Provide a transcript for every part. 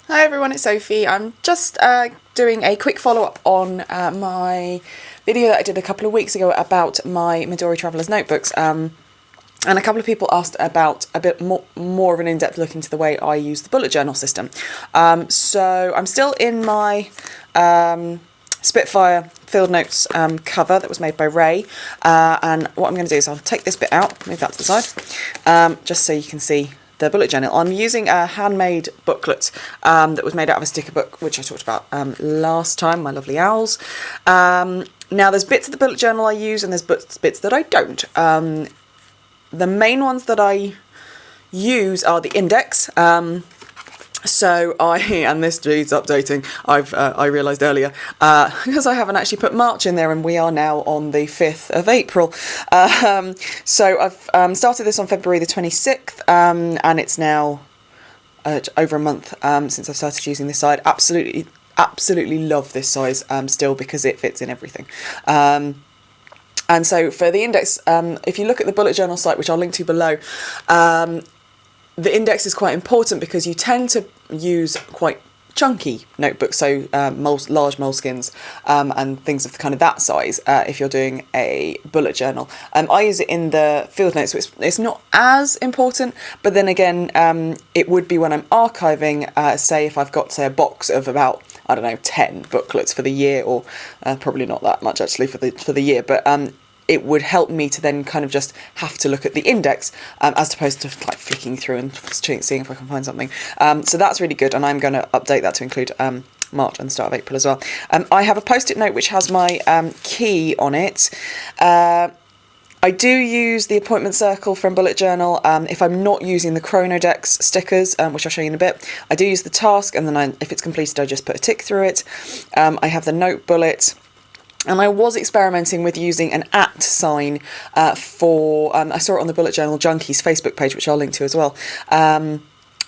Hi everyone, it's Sophie. I'm just doing a quick follow-up on my video that I did a couple of weeks ago about my Midori Traveller's notebooks. And a couple of people asked about a bit more of an in-depth look into the way I use the bullet journal system. So I'm still in my Spitfire field notes cover that was made by Ray. And what I'm going to do is I'll take this bit out, move that to the side, just so you can see the bullet journal. I'm using a handmade booklet that was made out of a sticker book, which I talked about last time, my lovely owls. Now there's bits of the bullet journal I use and there's bits that I don't. The main ones that I use are the index. And this needs updating, I realised earlier, because I haven't actually put March in there and we are now on the 5th of April. So I've started this on February the 26th, and it's now over a month since I've started using this side. Absolutely love this size still because it fits in everything. And so for the index, if you look at the bullet journal site, which I'll link to below, the index is quite important because you tend to use quite chunky notebooks, so large moleskins and things of kind of that size if you're doing a bullet journal. I use it in the field notes, so it's not as important, but then again it would be when I'm archiving, say if I've got, say, a box of about, I don't know, 10 booklets for the year, or probably not that much actually for the year, but it would help me to then kind of just have to look at the index as opposed to like flicking through and seeing if I can find something. So that's really good, and I'm going to update that to include March and the start of April as well. I have a post-it note which has my key on it. I do use the appointment circle from Bullet Journal if I'm not using the Chronodex stickers, which I'll show you in a bit. I do use the task, and then if it's completed, I just put a tick through it. I have the note bullet. And I was experimenting with using an @ sign for, I saw it on the Bullet Journal Junkies Facebook page, which I'll link to as well,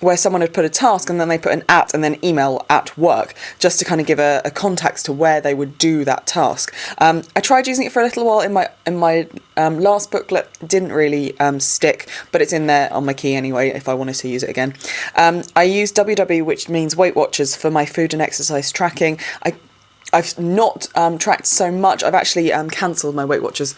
where someone had put a task and then they put an @ and then email at work, just to kind of give a context to where they would do that task. I tried using it for a little while in my last booklet, didn't really stick, but it's in there on my key anyway if I wanted to use it again. I use WW, which means Weight Watchers, for my food and exercise tracking. I've not tracked so much. I've actually cancelled my Weight Watchers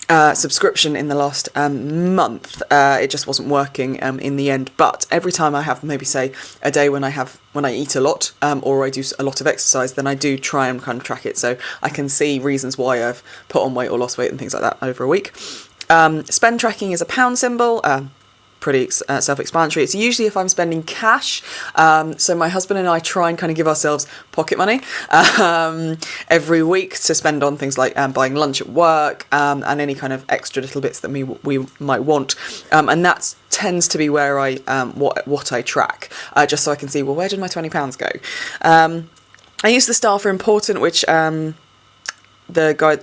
subscription in the last month. It just wasn't working in the end. But every time I have maybe, say, a day when I eat a lot or I do a lot of exercise, then I do try and kind of track it so I can see reasons why I've put on weight or lost weight and things like that over a week. Spend tracking is a pound symbol. Pretty self-explanatory. It's usually if I'm spending cash. So my husband and I try and kind of give ourselves pocket money every week to spend on things like buying lunch at work and any kind of extra little bits that we might want. And that tends to be where I what I track, just so I can see, well, where did my £20 go? I use the star for important, which the guy,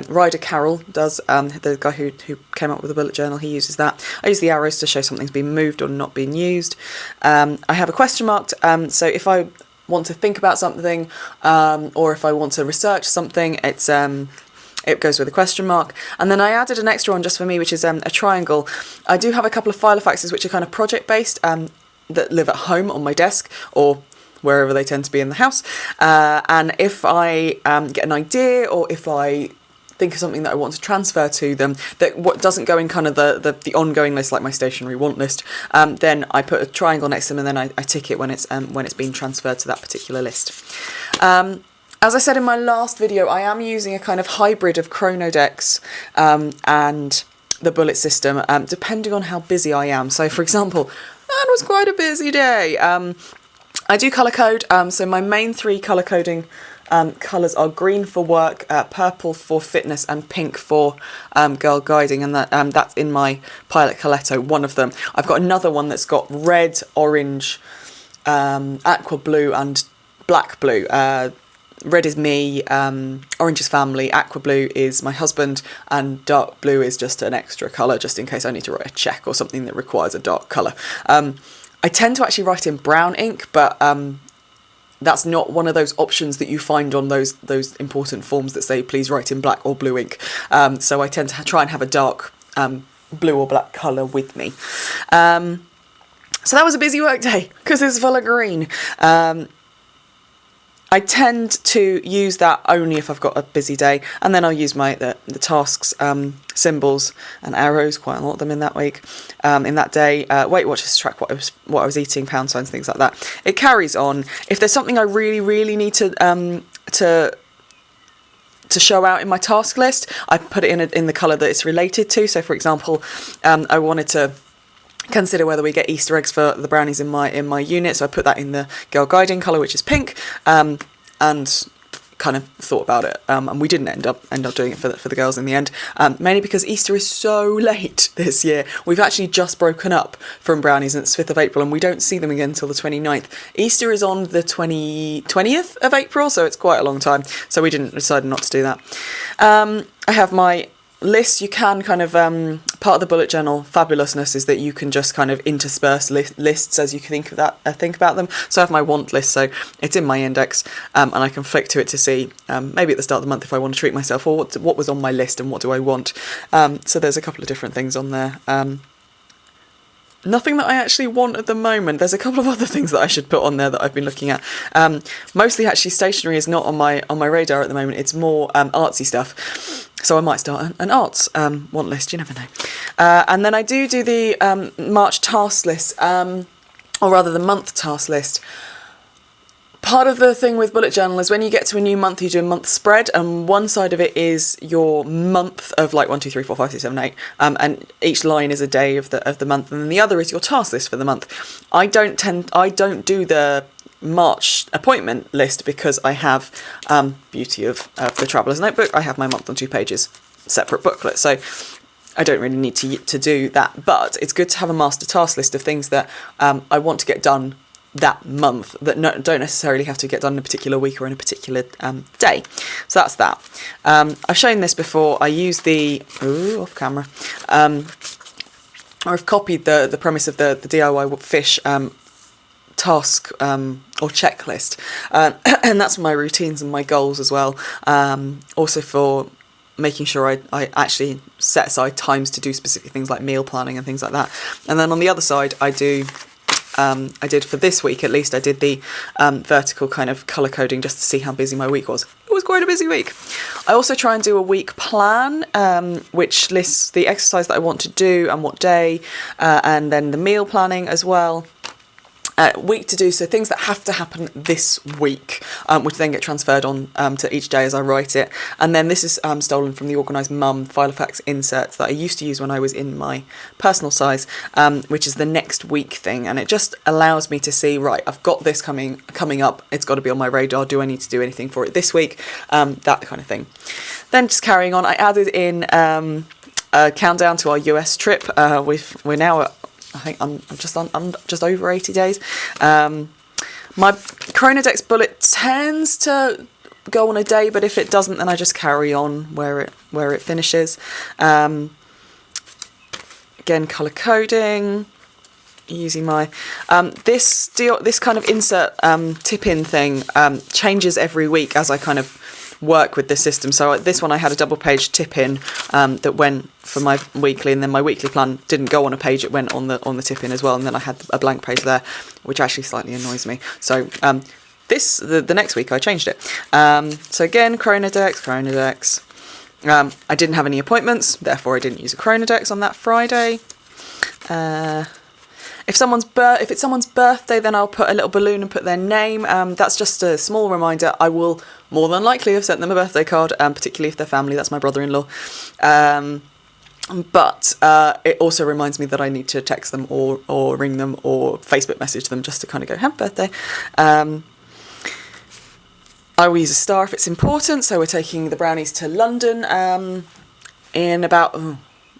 Ryder Carroll does, the guy who came up with the bullet journal, he uses that. I use the arrows to show something's been moved or not been used. I have a question mark, so if I want to think about something, or if I want to research something, it goes with a question mark. And then I added an extra one just for me, which is a triangle. I do have a couple of filofaxes which are kind of project-based, that live at home on my desk, or wherever they tend to be in the house, and if I get an idea, or if I think of something that I want to transfer to them that what doesn't go in kind of the ongoing list, like my stationary want list, then I put a triangle next to them, and then I tick it when it's been transferred to that particular list. As I said in my last video, I am using a kind of hybrid of Chronodex and the bullet system, depending on how busy I am. So for example, that was quite a busy day. I do colour code, so my main 3 colour coding colours are green for work, purple for fitness, and pink for girl guiding, and that's in my Pilot Coletto, one of them. I've got another one that's got red, orange, aqua blue and black blue. Red is me, orange is family, aqua blue is my husband, and dark blue is just an extra colour, just in case I need to write a cheque or something that requires a dark colour. I tend to actually write in brown ink, but that's not one of those options that you find on those important forms that say please write in black or blue ink. So I tend to try and have a dark blue or black colour with me. So that was a busy work day because it's full of green. I tend to use that only if I've got a busy day, and then I'll use the tasks, symbols and arrows, quite a lot of them in that week, in that day. Weight Watchers to track what I was eating, pound signs, things like that. It carries on. If there's something I really, really need to show out in my task list, I put it in the colour that it's related to. So, for example, I wanted to consider whether we get Easter eggs for the brownies in my unit, so I put that in the girl guiding colour, which is pink, and kind of thought about it, and we didn't end up doing it for the girls in the end, mainly because Easter is so late this year. We've actually just broken up from brownies, and it's 5th of April, and we don't see them again until the 29th. Easter is on the 20th of April, so it's quite a long time, so we decided not to do that. I have my lists. You can kind of part of the bullet journal fabulousness is that you can just kind of intersperse lists as you think about them. So I have my want list, so it's in my index, and I can flick to it to see maybe at the start of the month if I want to treat myself, or what was on my list and what do I want. So there's a couple of different things on there. Nothing that I actually want at the moment. There's a couple of other things that I should put on there that I've been looking at. Mostly actually stationery is not on my radar at the moment. It's more artsy stuff. So I might start an arts want list, you never know. And then I do the March task list, or rather the month task list. Part of the thing with bullet journal is when you get to a new month, you do a month spread, and one side of it is your month of like 1, 2, 3, 4, 5, 6, 7, 8, and each line is a day of the month, and then the other is your task list for the month. I don't do the March appointment list because I have beauty of the Traveller's Notebook. I have my month on 2 pages, separate booklet, so I don't really need to do that. But it's good to have a master task list of things that I want to get done that month that don't necessarily have to get done in a particular week or in a particular day. So that's that. I've shown this before. I use the off camera. Or I've copied the premise of the DIY fish task or checklist, and that's my routines and my goals as well. Also for making sure I actually set aside times to do specific things like meal planning and things like that. And then on the other side, I did for this week at least, I did the vertical kind of colour coding just to see how busy my week was. It was quite a busy week. I also try and do a week plan, which lists the exercise that I want to do and what day, and then the meal planning as well. Week to do, so things that have to happen this week, which then get transferred on to each day as I write it. And then this is stolen from the Organised Mum Filofax inserts that I used to use when I was in my personal size, which is the next week thing, and it just allows me to see, right, I've got this coming up, it's got to be on my radar, do I need to do anything for it this week, that kind of thing. Then just carrying on, I added in a countdown to our US trip. We're now at, I think I'm just over 80 days. My Chronodex bullet tends to go on a day, but if it doesn't, then I just carry on where it finishes. Again, colour coding, using my this kind of insert tip-in thing changes every week as I kind of work with this system. So this one I had a double page tip in that went for my weekly, and then my weekly plan didn't go on a page, it went on the tip in as well, and then I had a blank page there, which actually slightly annoys me. So the next week I changed it. So again, Chronodex. I didn't have any appointments, therefore I didn't use a Chronodex on that Friday. If it's someone's birthday, then I'll put a little balloon and put their name. That's just a small reminder. I will more than likely have sent them a birthday card, particularly if they're family. That's my brother-in-law. But it also reminds me that I need to text them or ring them or Facebook message them just to kind of go, happy birthday. I will use a star if it's important. So we're taking the brownies to London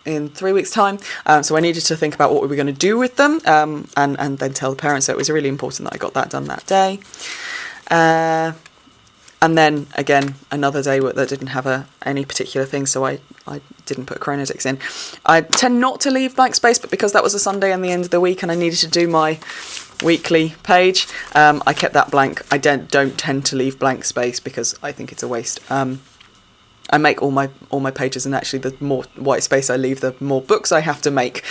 in 3 weeks' time. So I needed to think about what we were going to do with them and then tell the parents. So it was really important that I got that done that day. And then, again, another day that didn't have any particular thing, so I didn't put Chronodex in. I tend not to leave blank space, but because that was a Sunday and the end of the week and I needed to do my weekly page, I kept that blank. I don't tend to leave blank space because I think it's a waste. I make all my pages, and actually the more white space I leave, the more books I have to make.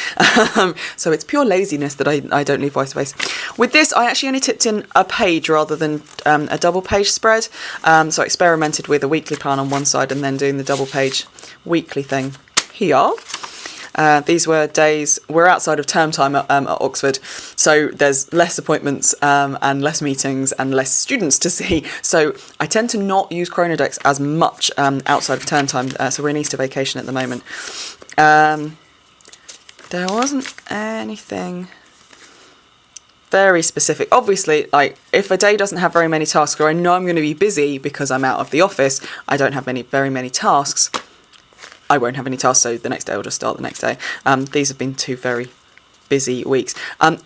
So it's pure laziness that I don't leave white space. With this, I actually only tipped in a page rather than a double page spread. So I experimented with a weekly plan on one side and then doing the double page weekly thing here. These were days, we're outside of term time at Oxford, so there's less appointments and less meetings and less students to see. So I tend to not use Chronodex as much outside of term time, so we're in Easter vacation at the moment. There wasn't anything very specific. Obviously, like, if a day doesn't have very many tasks, or I know I'm going to be busy because I'm out of the office, I don't have very many tasks, I won't have any tasks, so the next day I'll just start the next day. These have been 2 very busy weeks.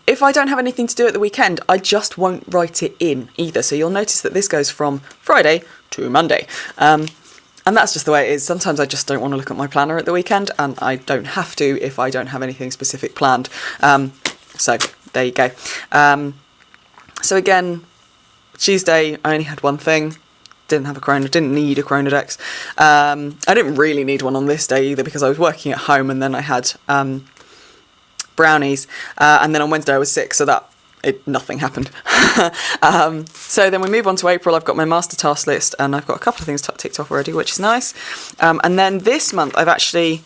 If I don't have anything to do at the weekend, I just won't write it in either. So you'll notice that this goes from Friday to Monday. And that's just the way it is. Sometimes I just don't want to look at my planner at the weekend, and I don't have to if I don't have anything specific planned. So there you go. So again, Tuesday I only had one thing. Didn't need a Chronodex. I didn't really need one on this day either because I was working at home, and then I had brownies, and then on Wednesday I was sick, so nothing happened. So then we move on to April. I've got my master task list, and I've got a couple of things ticked off already, which is nice. And then this month I've actually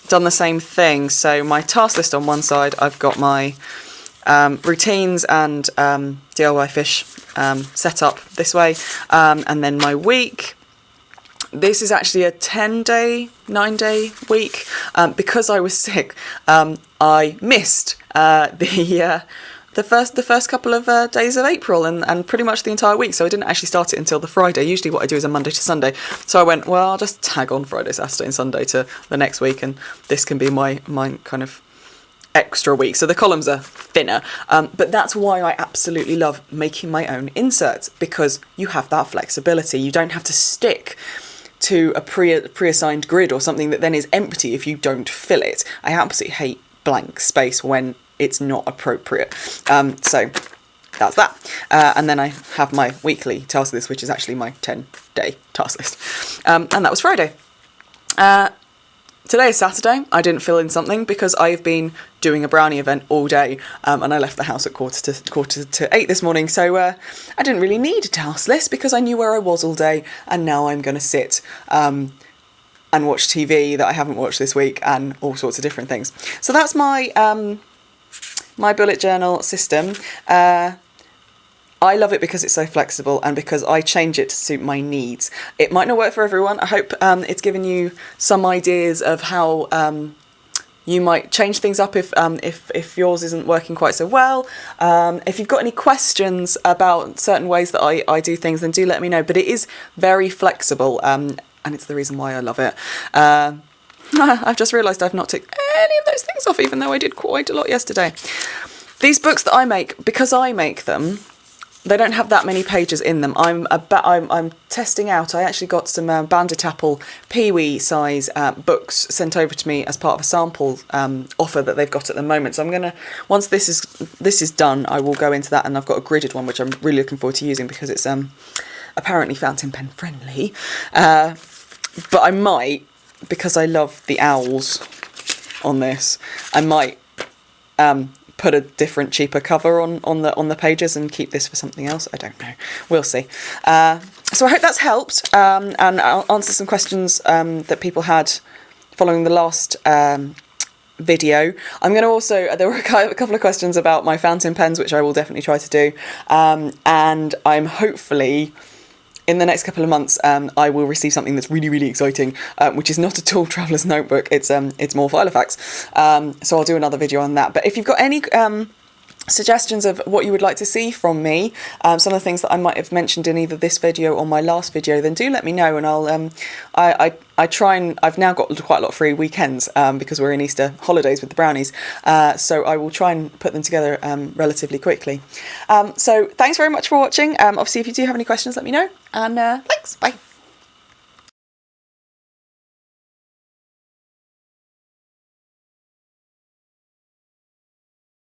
done the same thing. So my task list on one side, I've got my routines and DIY fish set up this way, and then my week, this is actually a 9-day week. Because I was sick, I missed the first couple of days of April and pretty much the entire week, so I didn't actually start it until the Friday. Usually what I do is a Monday to Sunday, so I went, well, I'll just tag on Friday, Saturday and Sunday to the next week, and this can be my kind of extra week, so the columns are thinner, but that's why I absolutely love making my own inserts, because you have that flexibility. You don't have to stick to a pre-assigned grid or something that then is empty if you don't fill it. I absolutely hate blank space when it's not appropriate. So that's that. And then I have my weekly task list, which is actually my 10-day task list, and that was Friday. Today is Saturday. I didn't fill in something because I've been doing a brownie event all day, and I left the house at quarter to 8 this morning, so I didn't really need a task list because I knew where I was all day, and now I'm going to sit and watch TV that I haven't watched this week and all sorts of different things. So that's my my bullet journal system. I love it because it's so flexible and because I change it to suit my needs. It might not work for everyone. I hope it's given you some ideas of how you might change things up if yours isn't working quite so well. If you've got any questions about certain ways that I do things, then do let me know. But it is very flexible, and it's the reason why I love it. I've just realised I've not ticked any of those things off, even though I did quite a lot yesterday. These books that I make, because I make them, they don't have that many pages in them. I'm testing out. I actually got some Bandit Apple Pee-wee size books sent over to me as part of a sample offer that they've got at the moment. So I'm gonna, once this is done, I will go into that, and I've got a gridded one which I'm really looking forward to using because it's apparently fountain pen friendly. But I might, because I love the owls on this, I might put a different, cheaper cover on the pages and keep this for something else. I don't know. We'll see. So I hope that's helped, and I'll answer some questions that people had following the last video. I'm going to also, there were a couple of questions about my fountain pens, which I will definitely try to do, and I'm hopefully, in the next couple of months, I will receive something that's really, really exciting, which is not at all Traveller's Notebook. It's more Filofax. So I'll do another video on that. But if you've got any suggestions of what you would like to see from me, some of the things that I might have mentioned in either this video or my last video, then do let me know, and I'll I try and, I've now got quite a lot of free weekends because we're in Easter holidays with the brownies, so I will try and put them together relatively quickly. So thanks very much for watching. Obviously if you do have any questions, let me know, and thanks, bye.